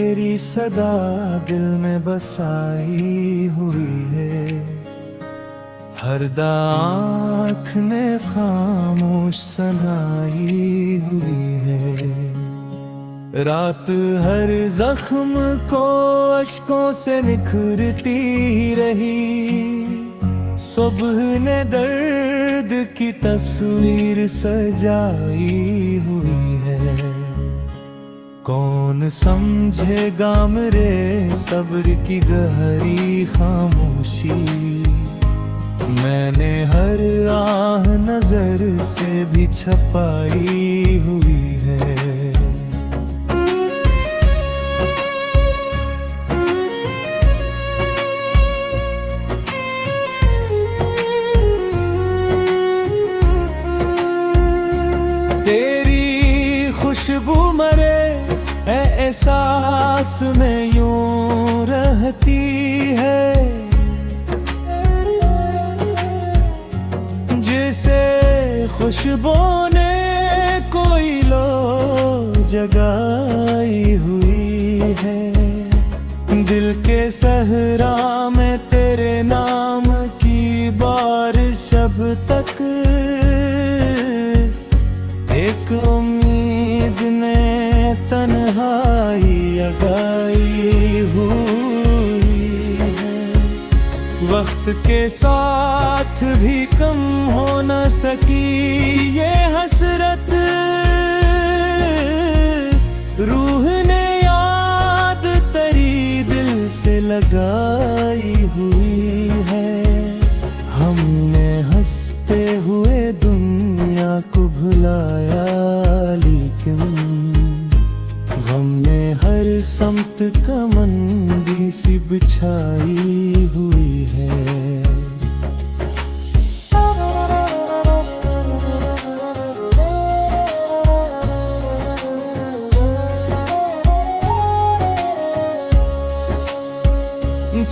तेरी सदा दिल में बसाई हुई है। हरदा आँख ने खामोश सुनाई हुई है। रात हर जख्म को अश्कों से निखरती रही। सुबह ने दर्द की तस्वीर सजाई हुई है। कौन समझेगा मेरे सब्र की गहरी खामोशी। मैंने हर आह नजर से भी छपाई हुई है। तेरी खुशबू मरे एहसास में यूं रहती है। जिसे खुशबू ने कोई लो जगाई हुई है। दिल के सहरा में तेरे नाम की बारिश अब तक एक उम्मीद ने तन्हाई लगाई हुई है। वक्त के साथ भी कम हो न सकी ये हसरत। रूह ने याद तेरी दिल से लगाई हुई है। हमने हंसते हुए दुनिया को भुलाया, लेकिन गम ने हर समत कमंदी सी बिछाई हुई है।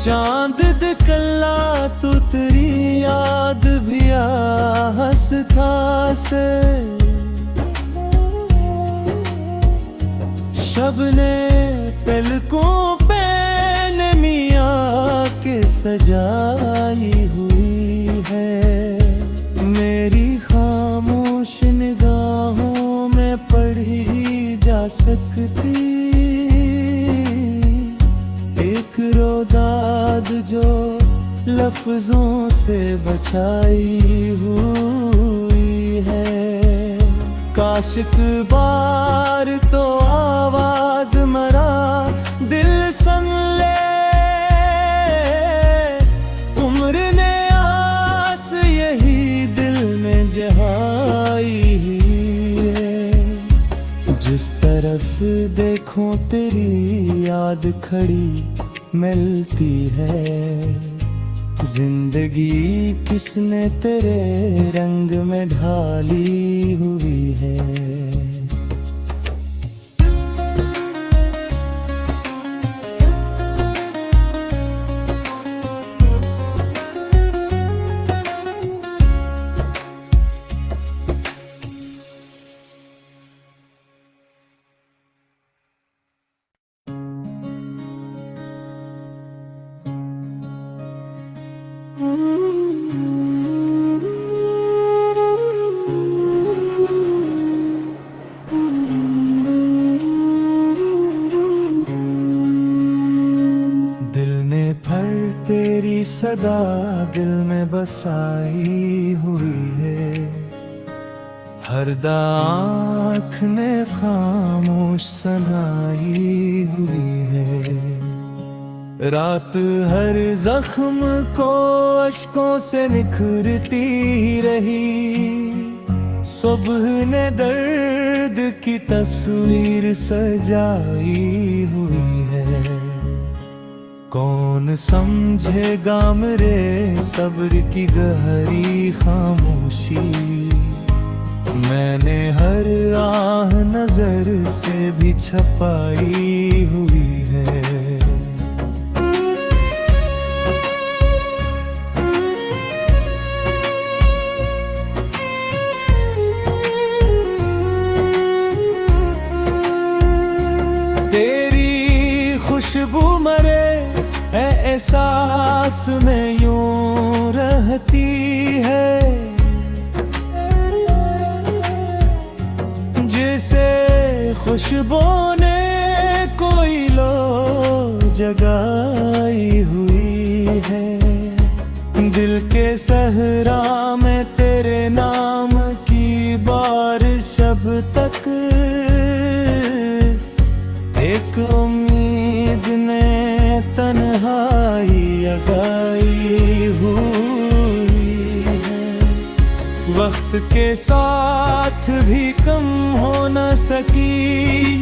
चांद दिखला तू तेरी याद भी आ हंसता से। शबने पलकों पे नमिया के सजाई हुई है। मेरी खामोश निगाहों में पढ़ी जा सकती एक रोदाद जो लफ्जों से बचाई हुई है। काश एक बार तो आवाज मरा दिल सुन ले। उम्र ने आस यही दिल में जगाई है। जिस तरफ देखूं तेरी याद खड़ी मिलती है। जिंदगी किसने तेरे रंग में ढाली हुई है। तेरी सदा दिल में बसाई हुई है। हरदा आँख ने खामोश सुनाई हुई है। रात हर जख्म को अश्कों से निखरती रही। सुबह ने दर्द की तस्वीर सजाई हुई है। कौन समझेगा मेरे सब्र की गहरी खामोशी। मैंने हर आह नजर से भी छपाई हुई है। एहसास में यूं रहती है, जिसे खुशबू ने कोई लो जगाई हुई है। दिल के सहरा में तेरे नाम की बारिश अब तक एक उम्मीद ने तन्हाई लगाई हुई है। वक्त के साथ भी कम हो न सकी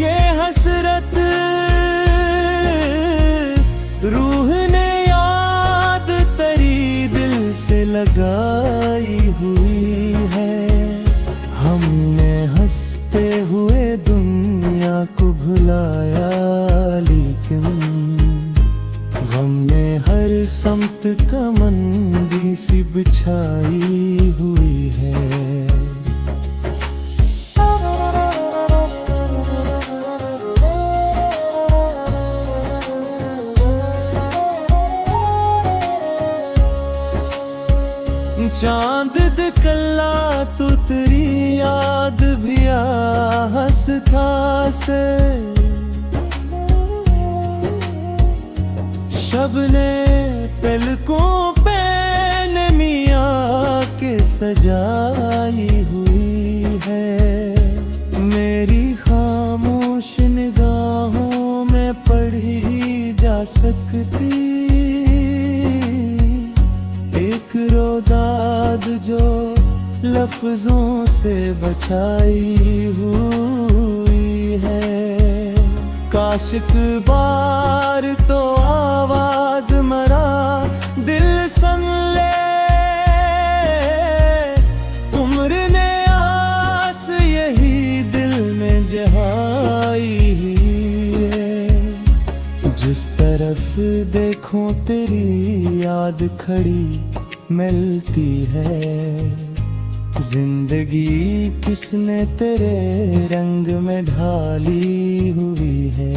ये हसरत, रूह ने याद तेरी दिल से लगाई हुई है। हमने हंसते हुए दुनिया को भुलाया, लेकिन गम ने हर समत कमंदी सी बिछाई हुई है। चांद दिखला तू तेरी याद भी आ हंसता से, शब ने पलकों पे मियाँ के सजाई हुई है। मेरी खामोश निगाहों में पढ़ी जा सकती एक रोदाद जो लफ्जों से बचाई हुई है। काश एक बार तो आवाज मरा दिल सुन ले, उम्र ने आस यही दिल में जगाई है। जिस तरफ देखूं तेरी याद खड़ी मिलती है। जिंदगी किसने तेरे रंग में ढाली हुई है।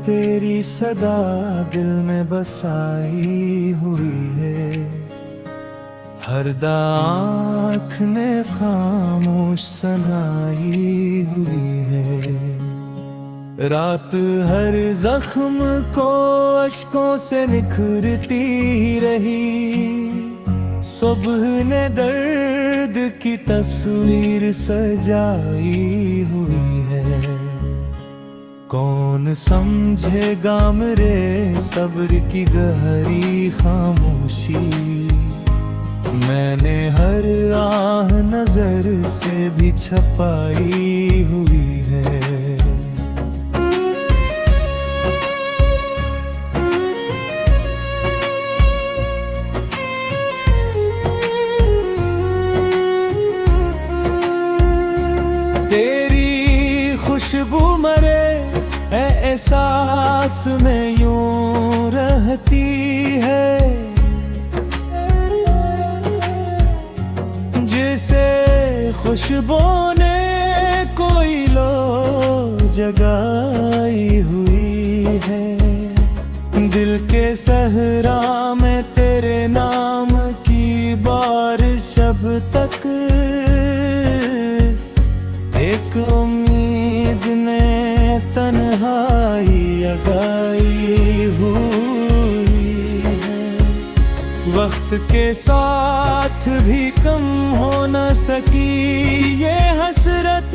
तेरी सदा दिल में बसाई हुई है। हर आँख ने खामोश सुनाई हुई है। रात हर जख्म को अश्कों से निखरती रही। सुबह ने दर्द की तस्वीर सजाई हुई है। कौन समझेगा मेरे सब्र की गहरी खामोशी। मैंने हर आह नजर से भी छपाई हुई है। तेरी खुशबू मरे एहसास में यूं रहती है। जिसे खुशबू ने कोई लो जगाई हुई है। दिल के सहरा में तेरे नाम की बारिश अब तक एक उम्मीद ने तन्हाई लगाई हुई है। वक्त के साथ भी कम हो न सकी ये हसरत।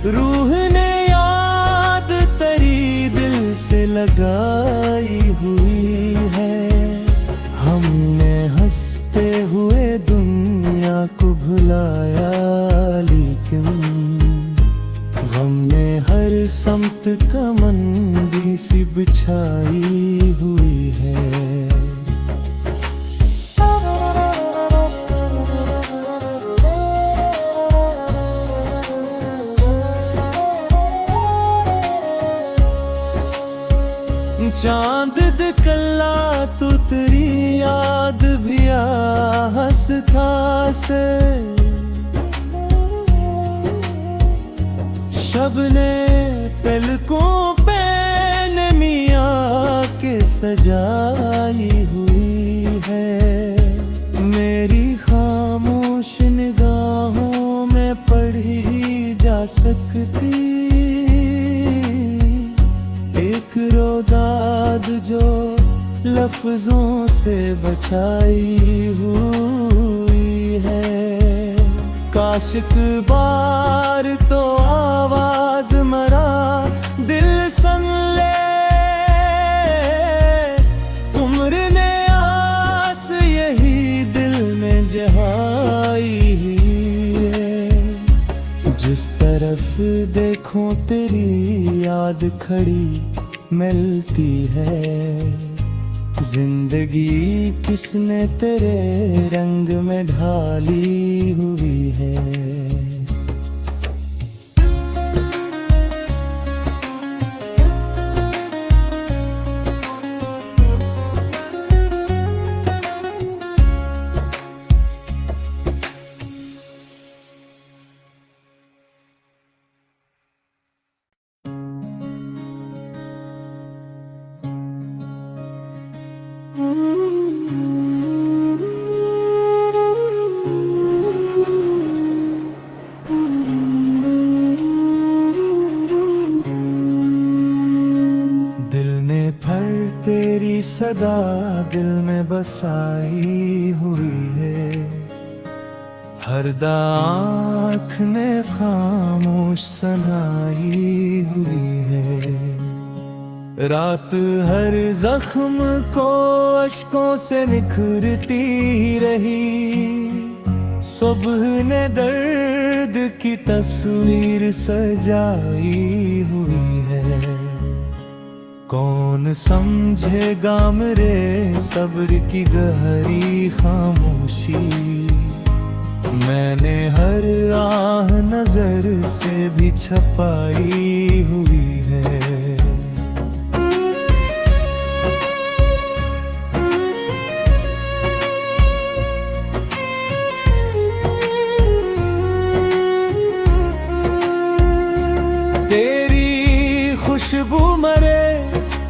रूह ने याद तेरी दिल से लगाई हुई है। हमने हंसते हुए दुनिया को भुलाया, कल्ला तू तेरी याद भी आ हंसता से शबने पलकों पे मियाँ के सजाई हुई है। मेरी खामोश निगाहों में पढ़ी जा सकती एक रोदाद जो लफ्जों से बचाई हुई है। काशिक बार तो आवाज मरा दिल सन ले, उम्र ने आस यही दिल में जहाई है। जिस तरफ देखो तेरी याद खड़ी मिलती है। जिंदगी किसने तेरे रंग में ढाली हुई है। तेरी सदा दिल में बसाई हुई है। हर आँख ने खामोश सुनाई हुई है। रात हर जख्म को अश्कों से निखरती रही। सुबह ने दर्द की तस्वीर सजाई हुई है। कौन समझेगा मेरे सब्र की गहरी खामोशी। मैंने हर आह नजर से भी छपाई हुई है। तेरी खुशबू मरे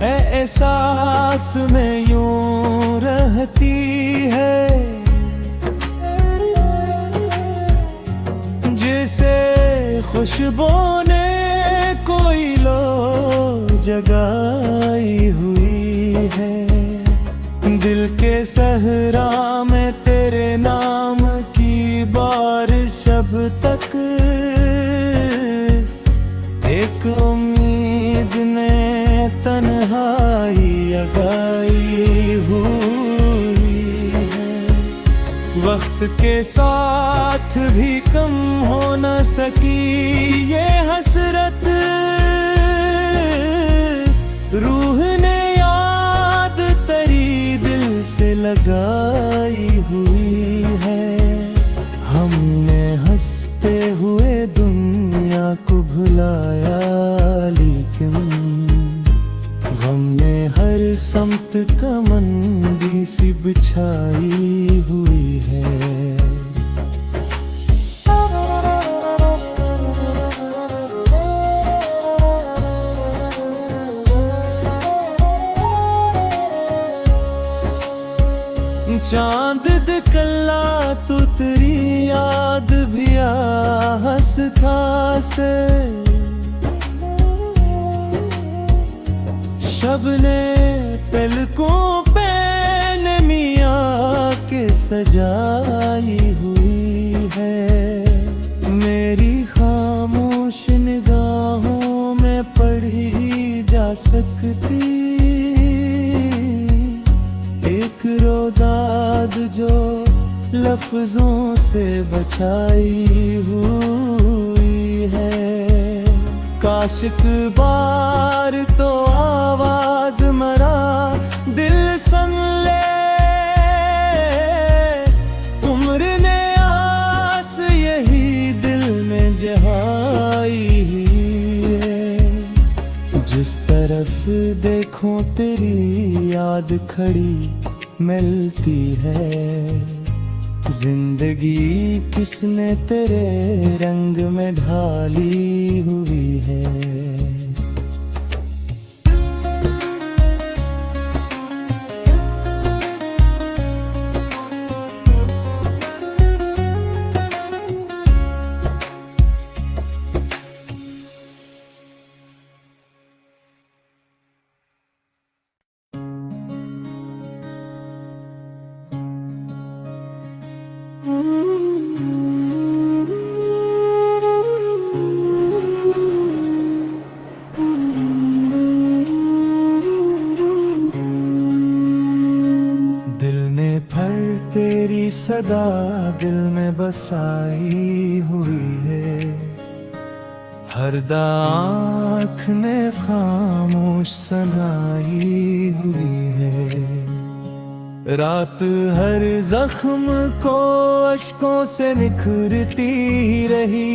एहसास में यूं रहती है। जिसे खुशबू ने कोई लो जगाई हुई है। दिल के सहरा में तेरे नाम की बारिश अब तक एक उम्मीद ने तन्हाई लगाई हुई है। वक्त के साथ भी कम हो न सकी ये हसरत। रूह ने याद तेरी दिल से लगाई हुई है। हमने हंसते हुए दुनिया को भुलाया, लेकिन गम ने हर समत का मंदी सी बिछाई हुई है। चांद दिखला तू तेरी याद भी आ हंसता से शबने पलकों पे मियाँ के सजाई हुई है। मेरी खामोश निगाहों में पढ़ी जा सकती एक रोदाद जो लफ्जों से बचाई हुई है। काशिक बार तो आवाज मरा दिल सन ले, उम्र ने आस यही दिल में जहाई है। जिस तरफ देखो तेरी याद याद खड़ी मिलती है। जिंदगी किसने तेरे रंग में ढाली हुई है। दिल ने भर तेरी सदा दिल में बसाई हुई है। हर आँख ने खामोश सुनाई हुई है। रात हर जख्म को अश्कों से निखरती रही।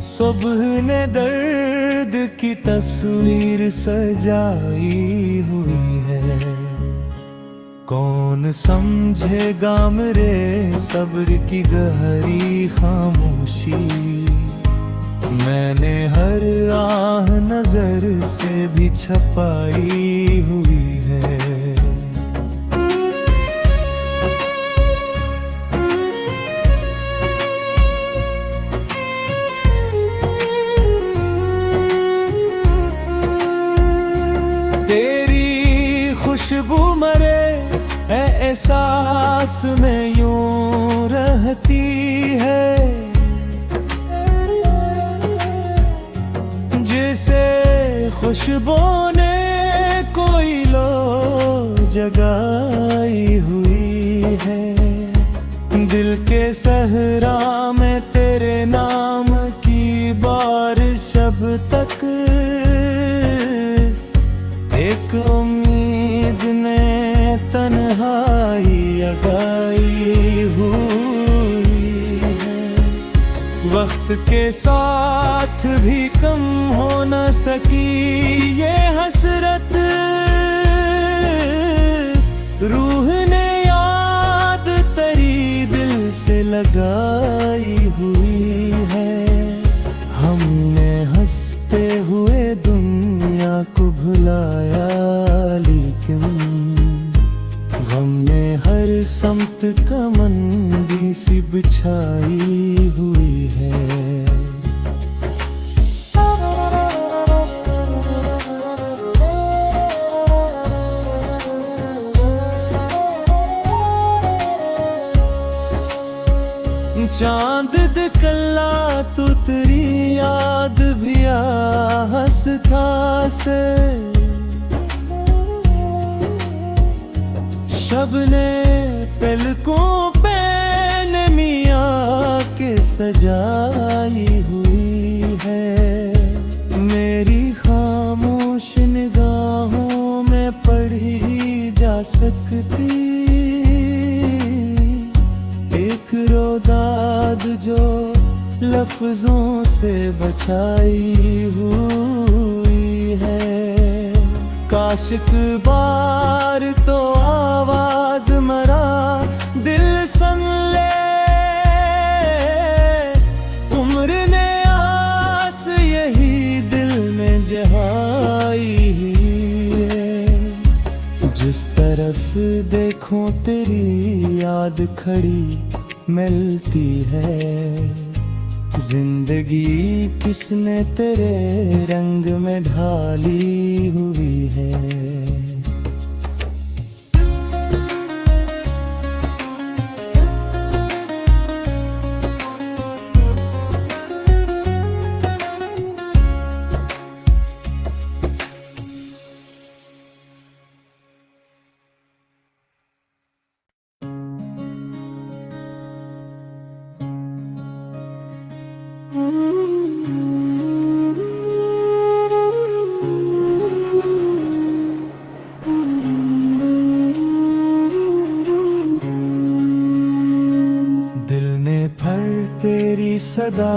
सुबह ने दर्द की तस्वीर सजाई हुई है। कौन समझेगा मेरे सब्र की गहरी खामोशी। मैंने हर आह नजर से भी छपाई हुई है। तेरी खुशबू मरे एहसास में यूं रहती है। जिसे खुशबू ने कोई लो जगाई हुई है। दिल के सहरा में तेरे नाम की बारिश अब तक एक उम्मीद ने तन्हाई लगाई हुई है। वक्त के साथ भी कम हो न सकी ये हसरत। रूह ने याद तेरी दिल से लगाई हुई है। हमने हंसते हुए दुनिया को भुलाया, लेकिन गम ने हर समत का मंदी सी बिछाई हुई है। चांद दिखला तो तेरी याद भी आ हंसता से। शबने पलकों पे मियाँ के सजाई हुई है। मेरी खामोश निगाहों में पढ़ी जा सकती एक रोदाद जो लफ्जों से बचाई हुई है। काशिक बार तो आवाज मरा दिल सन ले। उम्र ने आस यही दिल में जहाई है। जिस तरफ देखो तेरी याद खड़ी मिलती है। जिंदगी किसने तेरे रंग में ढाली हुई है। तेरी सदा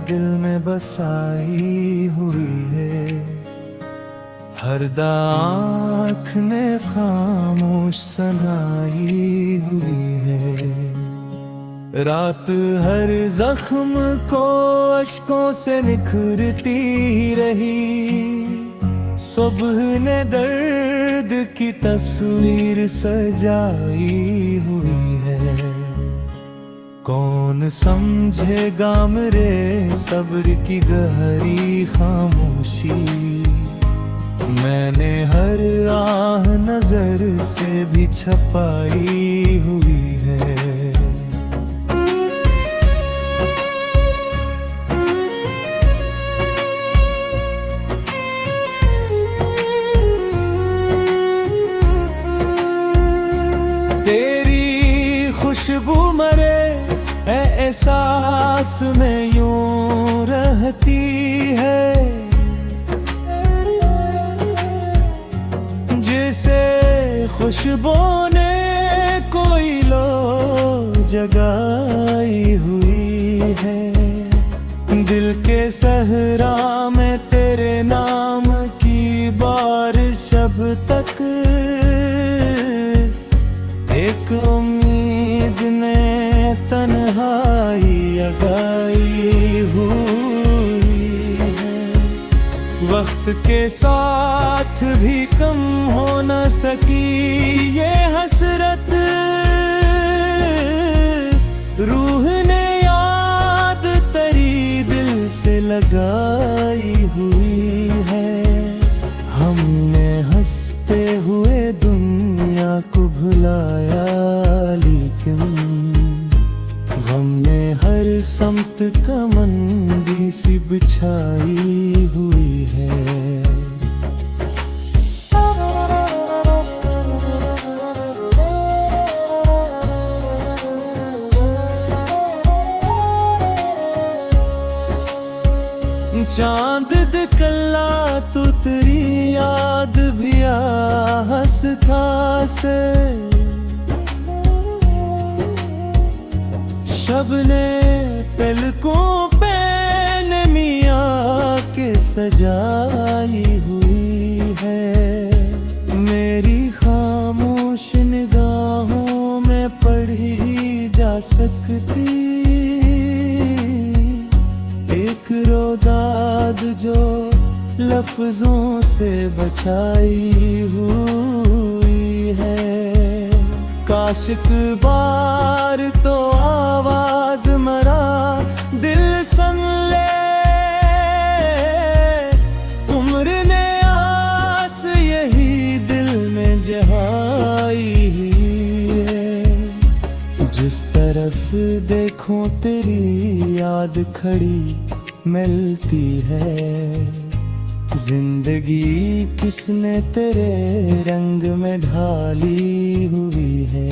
दिल में बसाई हुई है। हरदा आँख ने खामोश सुनाई हुई है। रात हर जख्म को अश्कों से निखरती रही। सुबह ने दर्द की तस्वीर सजाई हुई है। कौन समझेगा मेरे सब्र की गहरी खामोशी। मैंने हर आह नजर से भी छपाई हुई है। तेरी खुशबू मरे एहसास में यूं रहती है। जिसे खुशबू ने कोई लो जगाई हुई है। दिल के सहरा में तेरे नाम की बारिश अब तक एक उम्मीद ने तन्हाई अगाई हुई है। वक्त के साथ भी कम हो न सकी ये हसरत। रूह ने याद तेरी दिल से लगाई हुई है। हमने हंसते हुए दुनिया को भुलाया, लेकिन गम ने हर समत का मंदी सी बिछाई हुई है। चांद दिखला तो तेरी याद भी हंसता से। शबने पलकों पे मियाँ के सजाई हुई है। मेरी खामोश निगाहों में पढ़ी जा सकती एक रोदाद जो लफ्जों से बचाई हुई है। काशिक बार तो आवाज मरा दिल सन ले। उम्र ने आस यही दिल में जहाई है। जिस तरफ देखूं तेरी याद खड़ी मिलती है। जिंदगी किसने तेरे रंग में ढाली हुई है।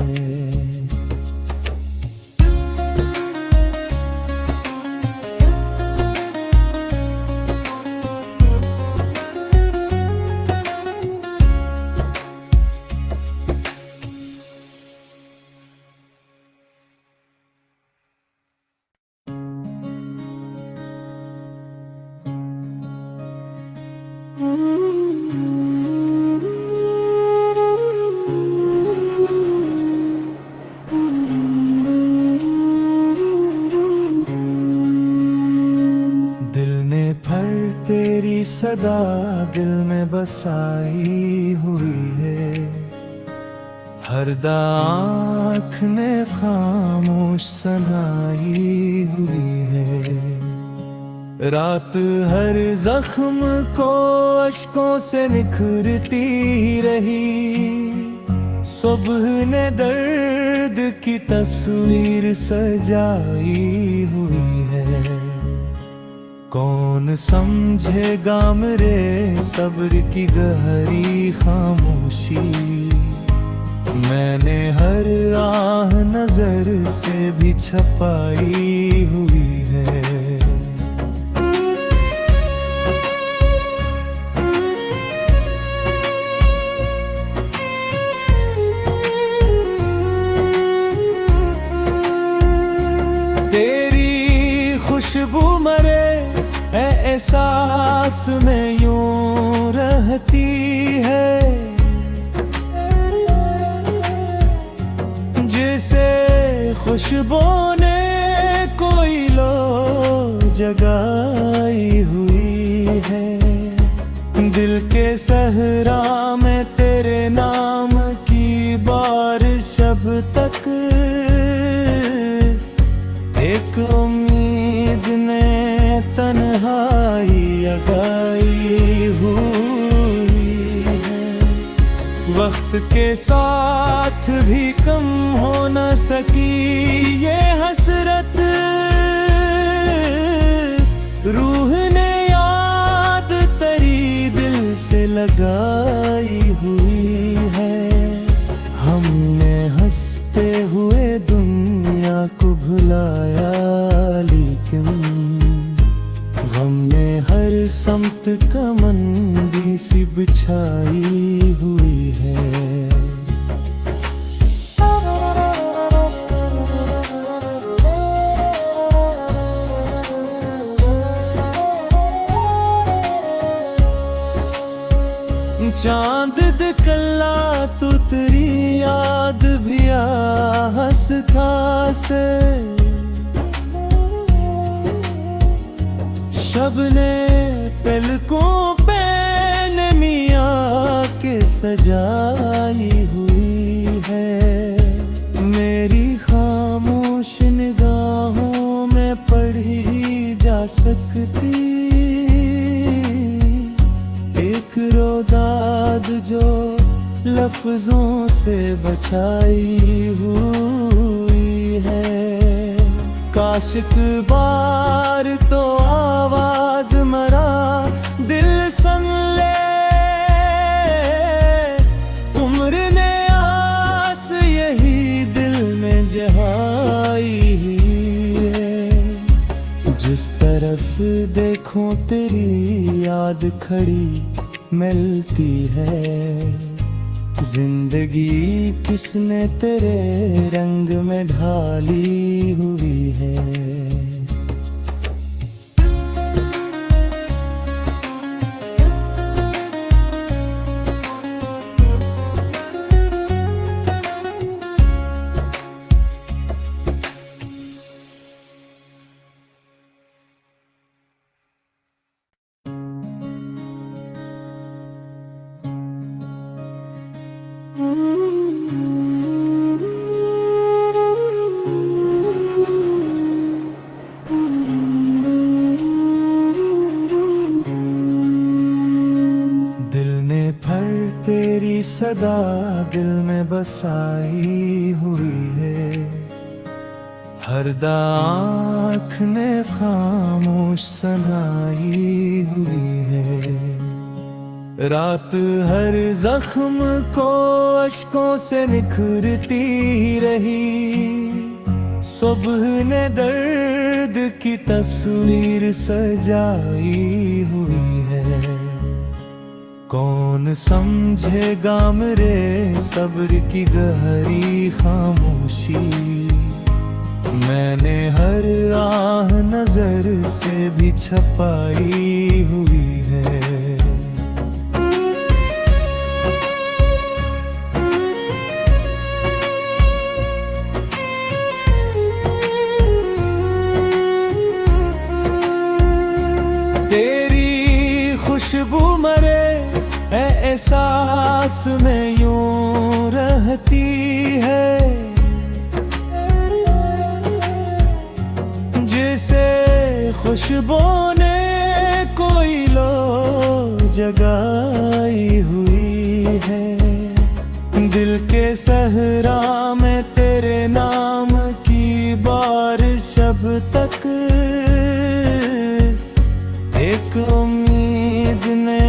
तेरी सदा दिल में बसाई हुई है। हरदा आँख ने खामोश सुनाई हुई है। रात हर जख्म को अश्कों से निखरती रही। सुबह ने दर्द की तस्वीर सजाई हुई है। कौन समझेगा मेरे सब्र की गहरी खामोशी। मैंने हर आह नजर से भी छपाई हुई है। तेरी खुशबू मरे एहसास में यूं रहती है, जिसे खुशबू ने कोई लो जगाई हुई है। दिल के सहरा में तेरे नाम की बारिश अब तक एक उम्मीद ने तन्हाई जगाई हुई है। वक्त के साथ भी कम हो न सकी ये हसरत, रूह ने याद तेरी दिल से लगाई हुई है। हमने हंसते हुए दुनिया को भुलाया, लेकिन गम ने हर समत कमंदी सी बिछाई हुई है। चांद दिखला तू तेरी याद भी आ हंसता से, शब ने पलकों पे मियाँ के सजाई हुई है। मेरी खामोश निगाहों में पढ़ी जा सकती एक रोदाद जो लफ्जों से बचाई हुई है। काश एक बार तो आवाज मरा दिल सुन ले, उम्र ने आस यही दिल में जगाई है। जिस तरफ देखूं तेरी याद खड़ी मिलती है। जिंदगी किसने तेरे रंग में ढाली हुई है। तेरी सदा दिल में बसाई हुई है। हर आँख ने खामोश सुनाई हुई है। रात हर जख्म को अश्कों से निखरती रही। सुबह ने दर्द की तस्वीर सजाई हुई है। कौन समझेगा मेरे सब्र की गहरी खामोशी। मैंने हर आह नजर से भी छपाई हुई है। तेरी खुशबू मरे एहसास में यूं रहती है। जिसे खुशबू ने कोई लो जगाई हुई है। दिल के सहरा में तेरे नाम की बारिश अब तक एक उम्मीद ने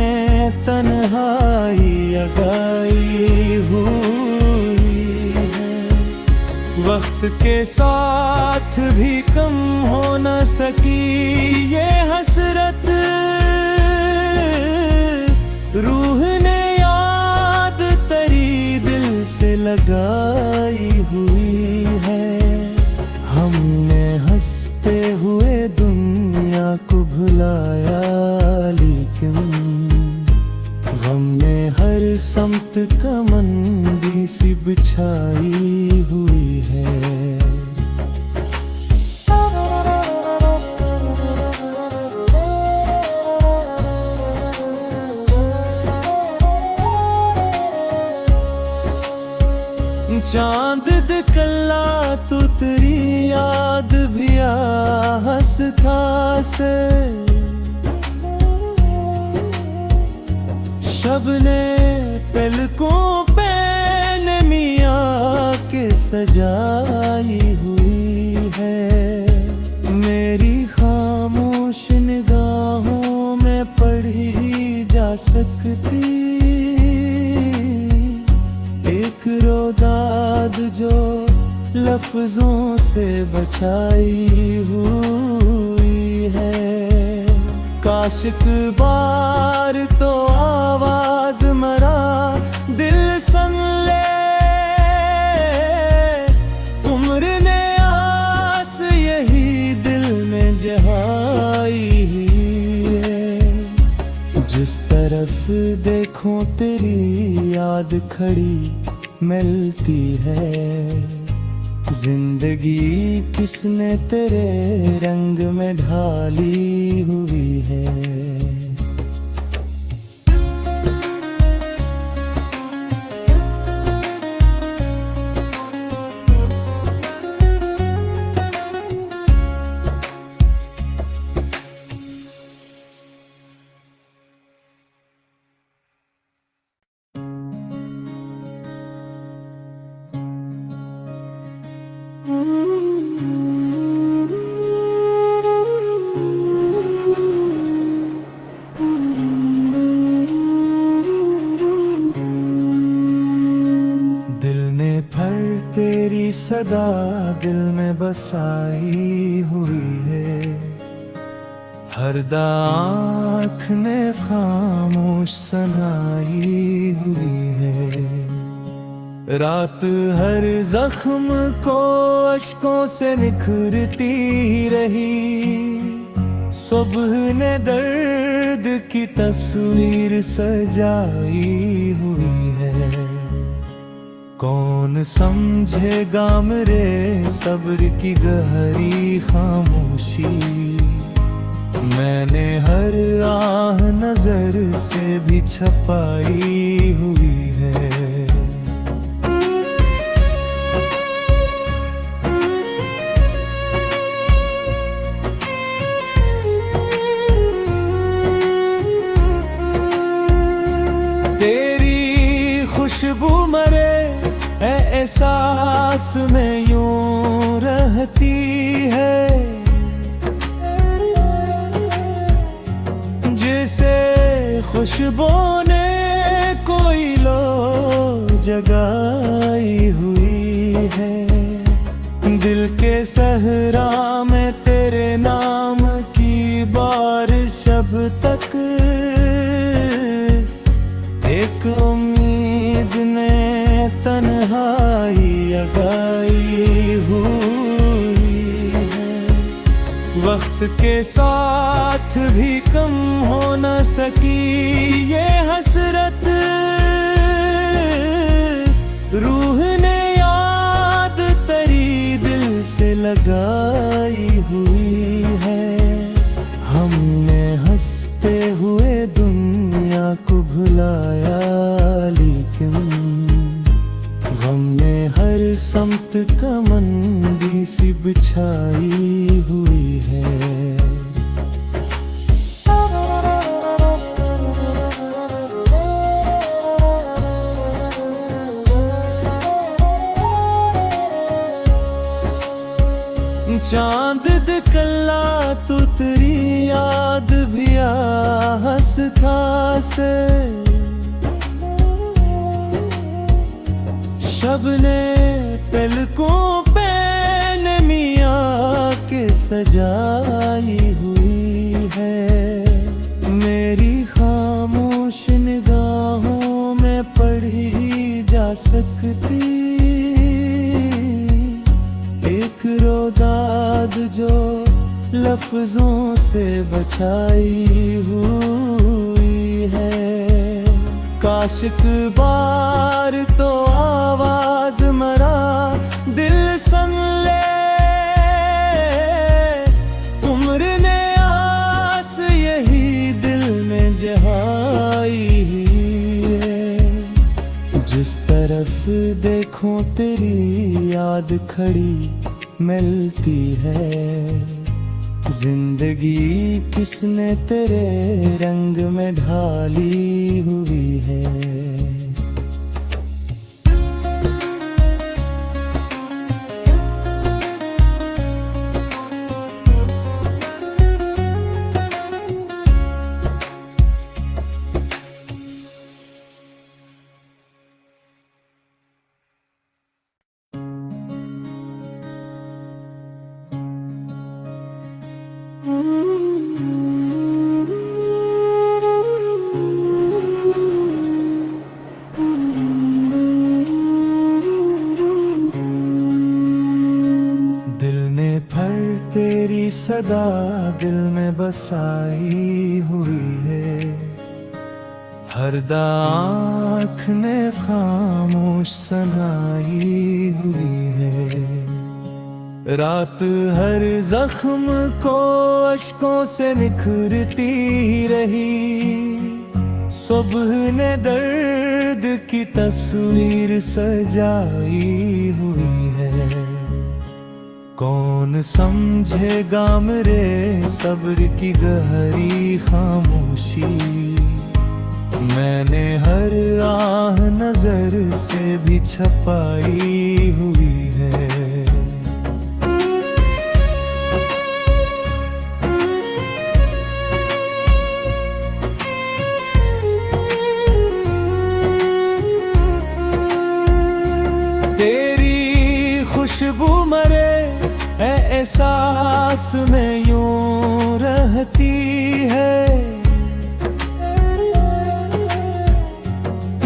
तन्हाई जगाई हुई है। वक्त के साथ भी कम हो न सकी ये हसरत। रूह ने याद तेरी दिल से लगाई हुई है। हमने हंसते हुए दुनिया को भुलाया, कमंदी सी बिछाई हुई है। चांद दिखला तू तेरी याद भी आ हंसता से, शब ने पलकों पे मियाँ के सजाई हुई है। मेरी खामोश निगाहों में पढ़ी जा सकती एक रोदाद जो लफ्जों से बचाई हुई है। काश एक बार तो आवाज मरा दिल सुन ले, उम्र ने आस यही दिल में जहाई है। जिस तरफ देखो तेरी याद खड़ी मिलती है। जिंदगी किसने तेरे रंग में ढाली हुई है। तेरी सदा दिल में बसाई हुई है। हर आँख ने खामोश सुनाई हुई है। रात हर जख्म को अश्कों से निखरती रही। सुबह ने दर्द की तस्वीर सजाई हुई है। कौन समझेगा मेरे सब्र की गहरी खामोशी। मैंने हर आह नजर से भी छपाई हुई है। तेरी खुशबू मरे एहसास में यूं रहती है। जिसे खुशबू ने कोई लो जगाई हुई है। दिल के सहरा में तेरे नाम की बारिश अब तक एक उम्मीद ने तन्हाई लगाई हुई है। वक्त के साथ भी कम हो न सकी ये हसरत। रूह ने याद तेरी दिल से लगाई हुई है। हमने हंसते हुए दुनिया को भुलाया, लेकिन गम ने हर समत कमंदी सी बिछाई हुई है। चांद दिखला तू तेरी याद भी आ हंसता से, शब ने पलकों पे मियाँ के सजाई हुई है। मेरी खामोश निगाहों में पढ़ी जा सकती एक रोदाद जो लफ्जों से बचाई हुई है। काश एक बार तो आवाज मरा दिल सुन ले। उम्र ने आस यही दिल में जहाई है। जिस तरफ देखूं तेरी याद खड़ी मिलती है। जिंदगी किसने तेरे रंग में ढाली हुई है। दिल ने भर तेरी सदा दिल में बसाई हुई है। हर आँख ने खामोश सुनाई हुई है। रात हर जख्म को अश्कों से निखरती रही। सुबह ने दर्द की तस्वीर सजाई हुई है। कौन समझेगा मेरे सब्र की गहरी खामोशी। मैंने हर आह नजर से भी छपाई हुई है। तेरी खुशबू मरे एहसास में यूं रहती है।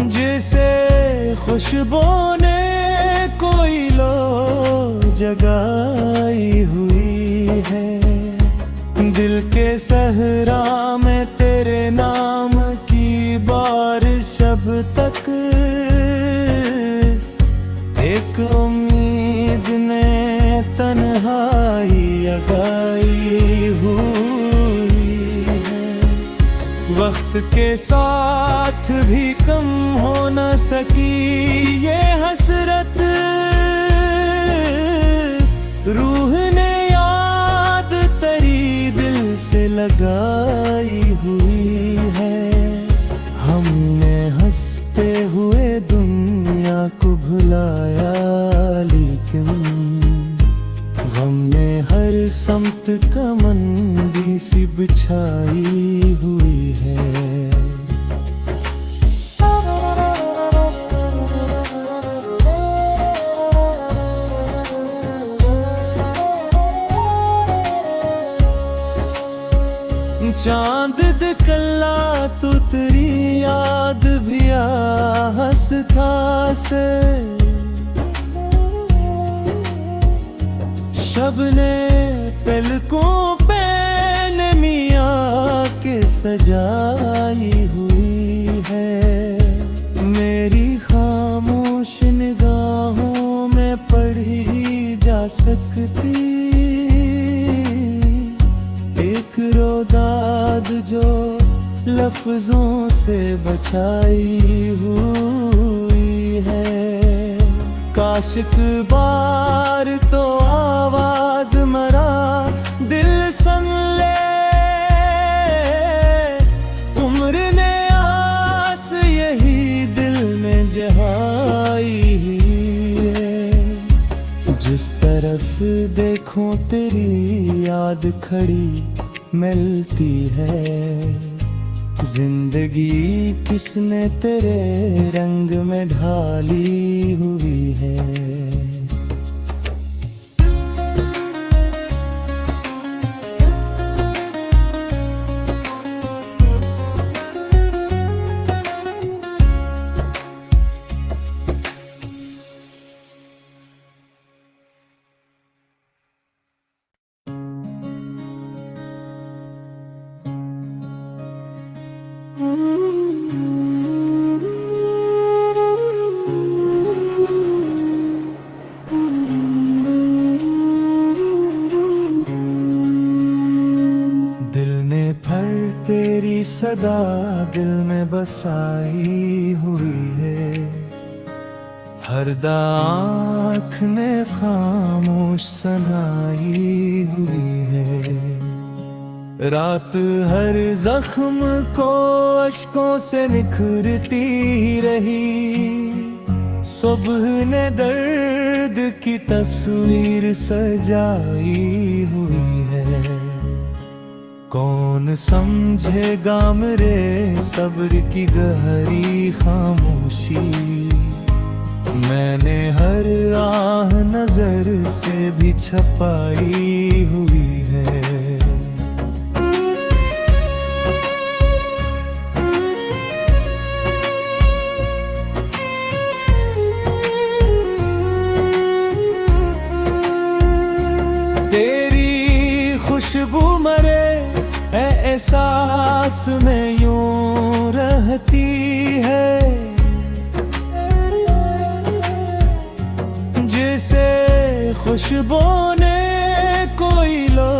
जिसे खुशबू ने कोई लो जगाई हुई है। दिल के सहरा में तेरे नाम की बारिश अब तक एक उम्मीद ने तन्हाई लगाई हुई है। वक्त के साथ भी कम हो न सकी ये हसरत। रूह ने याद तेरी दिल से लगाई हुई है। हमने हंसते हुए दुनिया को भुलाया लेकिन गम ने हर समत का मंदी सी बिछाई हुई है। चांद दिखला तो तेरी याद भी आ हंसता से। शबने पलकों पे मियाँ के सजाई हुई है। मेरी खामोश निगाहों में पढ़ी जा सकती एक रोदाद जो लफ्जों से बचाई हुई है। काश एक बार तो आवाज मरा दिल सुन ले। उम्र ने आस यही दिल में जहाई है। जिस तरफ देखूं तेरी याद खड़ी मिलती है। जिंदगी किसने तेरे रंग में ढाली हुई है। सदा दिल में बसाई हुई है, हर आँख ने खामोश सुनाई हुई है। रात हर जख्म को अश्कों से निखरती रही, सुबह ने दर्द की तस्वीर सजाई हुई है। कौन समझेगा मेरे सब्र की गहरी खामोशी, मैंने हर आह नजर से भी छपाई हुई है। तेरी खुशबू मरे एहसास में यूं रहती है, जिसे खुशबू ने कोई लो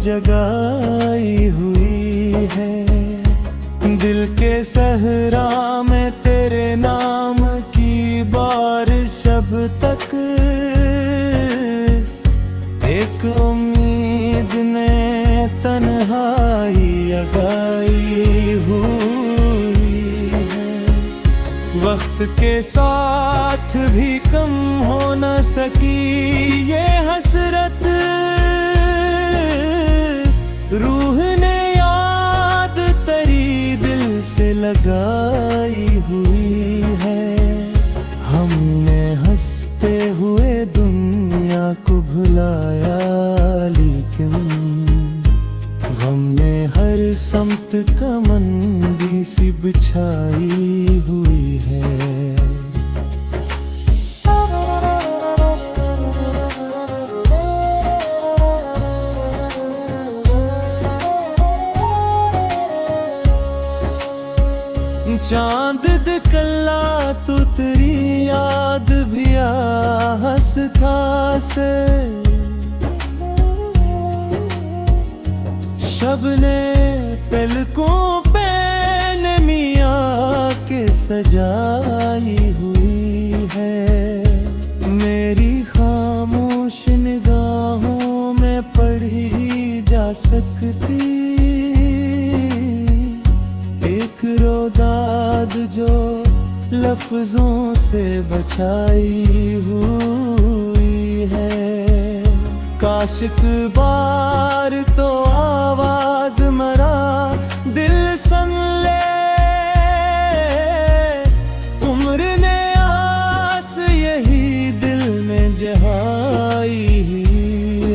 जगाई हुई है। दिल के सहरा में तेरे नाम की बारिश अब तक एक उम्मीद ने तन्हाई लगाई हुई है। वक्त के साथ भी कम हो न सकी ये हसरत, रूह ने याद तेरी दिल से लगाई हुई है। हमने हंसते हुए दुनिया को भुलाया, लेकिन गम ने हर समत का मंदी सी बिछाई हुई है। चांद दिखला तो तेरी याद भी हंसता से, शबने पलकों पे मियाँ के सजाई हुई है। मेरी खामोश निगाहों में पढ़ी जा सकती एक रोदाद जो लफ्जों से बचाई हुई है। काशिक बार तो आवाज मरा दिल सन ले, उम्र ने आस यही दिल में जहाई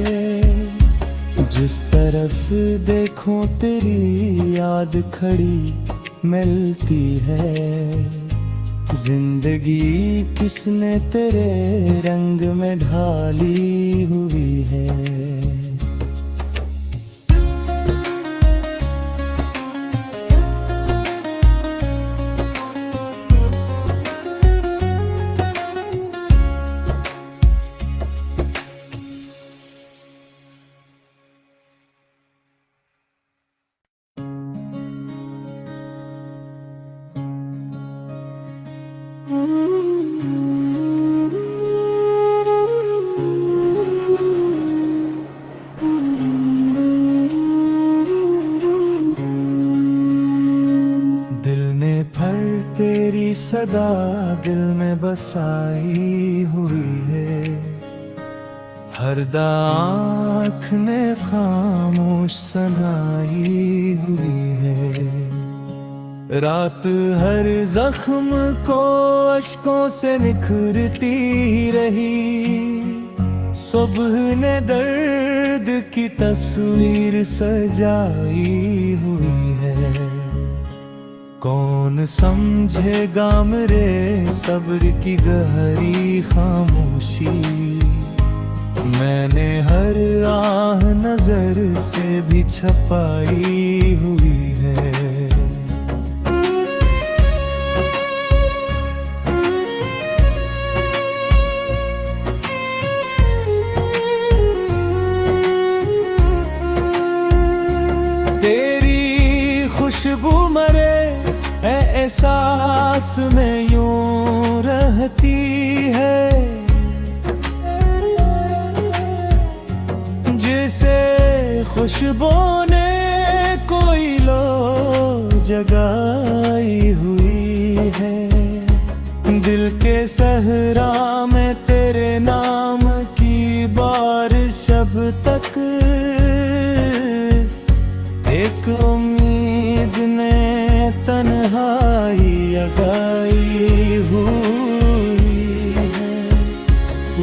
है। जिस तरफ देखो तेरी याद खड़ी मिलती है। जिंदगी किसने तेरे रंग में ढाली हुई है। तेरी सदा दिल में बसाई हुई है, हर आँख ने खामोश सुनाई हुई है। रात हर जख्म को अश्कों से निखरती रही, सुबह ने दर्द की तस्वीर सजाई हुई है। कौन समझेगा मेरे सब्र की गहरी खामोशी, मैंने हर आह नजर से भी छपाई हुई है। एहसास में यूं रहती है, जिसे खुशबू ने कोई लो जगाई हुई है। दिल के सहरा में तेरे नाम की बारिश अब तक एक उम्मीद ने तन्हाई जगाई हुई है।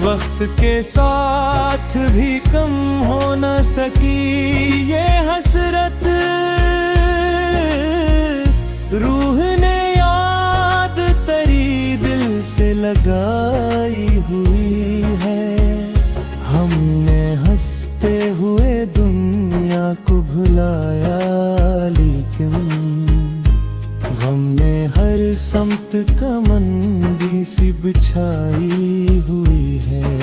वक्त के साथ भी कम हो न सकी ये हसरत, रूह ने याद तेरी दिल से लगाई हुई है। हमने हंसते हुए दुनिया को भुलाया, लेकिन गम ने हर समत कमंदी सी बिछाई हुई है।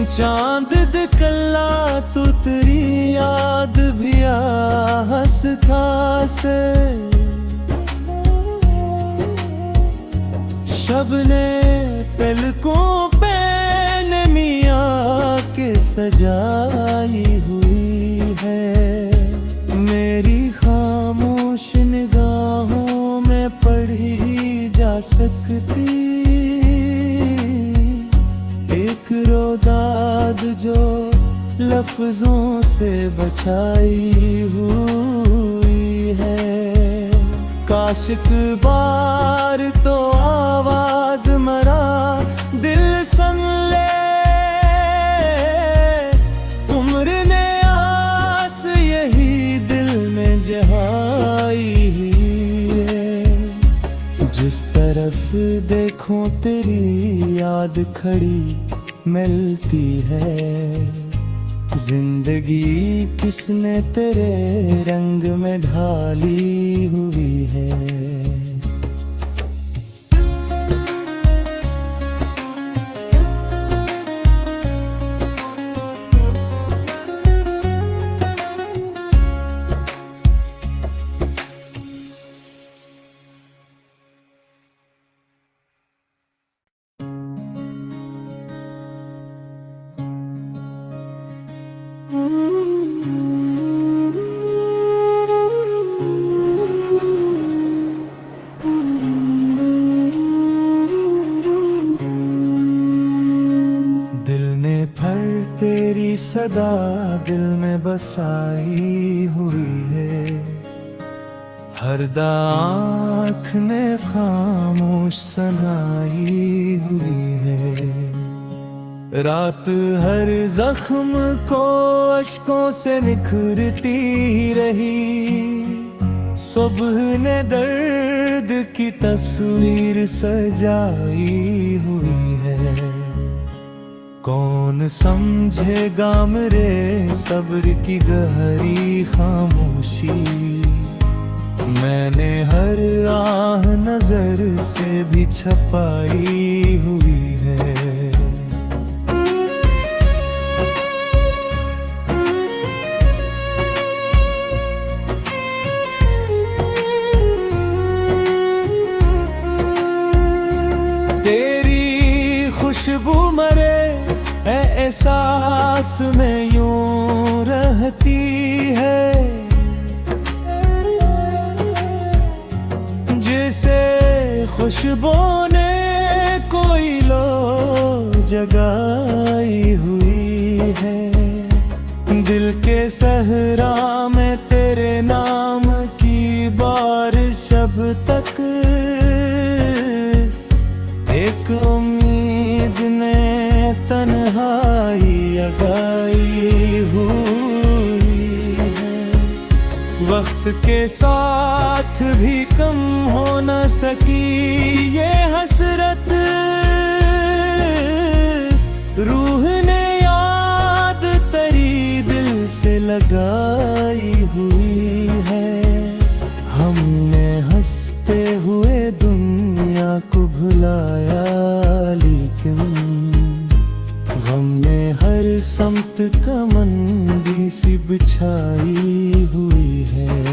चांद दिखला तू तेरी याद भी आ हंसता से, शब ने पलकों पे मियाँ के सजाई हुई है। मेरी खामोश निगाहों में पढ़ी जा सकती एक रोदाद जो लफ्जों से बचाई हुई है। काश एक बार तो आवाज मरा दिल सुन ले, उम्र ने आस यही दिल में जगाई हुई है। जिस तरफ देखूं तेरी याद खड़ी मिलती है। जिंदगी किसने तेरे रंग में ढाली हुई है। तेरी सदा दिल में बसाई हुई है। हर आँख ने खामोश सुनाई हुई है। रात हर जख्म को अश्कों से निखरती रही। सुबह ने दर्द की तस्वीर सजाई हुई है। कौन समझेगा मेरे सब्र की गहरी खामोशी। मैंने हर आह नजर से भी छपाई हुई है। तेरी खुशबू मरे एहसास में यूं रहती है, जिसे खुशबू ने कोई लो जगाई हुई है। दिल के सहरा में तेरे नाम की बारिश अब तक एक उम्मीद ने तन्हाई जगाई हुई है। वक्त के साथ भी कम हो न सकी ये हसरत, रूह ने याद तेरी दिल से लगाई हुई है। हमने हंसते हुए दुनिया को भुलाया, कमंदी सी बिछाई हुई है।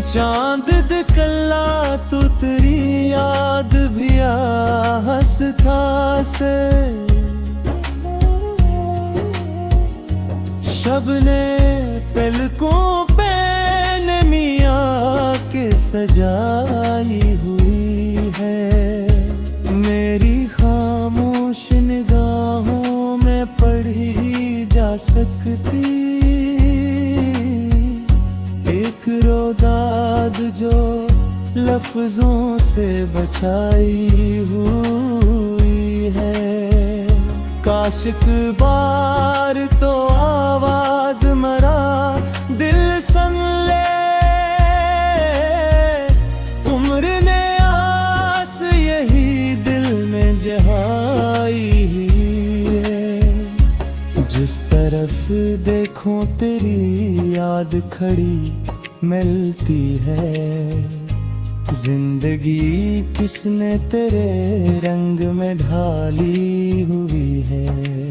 चांद दिखला तू तेरी याद भी आ हंसता से, शबने पलकों पे मियाँ के सजाई हुई है। मेरी खामोश निगाहों में पढ़ी जा सकती एक रोदाद जो लफ्जों से बचाई हुई है। काश एक बार तो आवाज मरा दिल सुन ले, उम्र ने आस यही दिल में जहाई है। जिस तरफ देखूं तेरी याद खड़ी मिलती है। जिंदगी किसने तेरे रंग में ढाली हुई है।